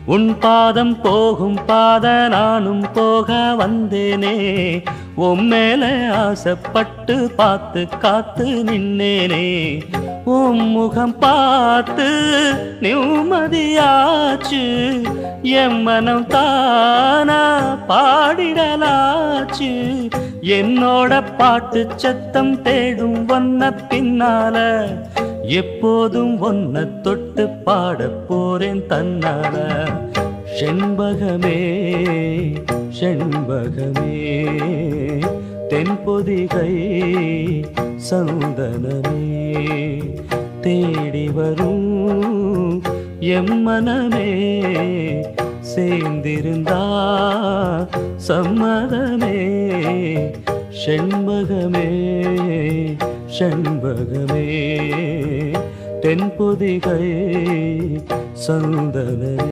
உன் பாதம் போகும் பாத நானும் போக வந்தேனே. உம்மேல ஆசைப்பட்டு பார்த்து காத்து நின்னேனே. உம் முகம் பார்த்து நிம்மதியாச்சு. என் மனம் தானா பாடிடலாச்சு. என்னோட பாட்டு சத்தம் தேடும் வண்ண பின்னால எப்போதும் ஒன்ன தொட்டு பாட போறேன் தன்னால. செண்பகமே செண்பகமே தென்பொதிகை சந்தனமே தேடி வரும் எம்மனமே சேர்ந்திருந்தா சம்மதமே. செண்பகமே செண்பகமே தென்பொதிகை சந்தனமே.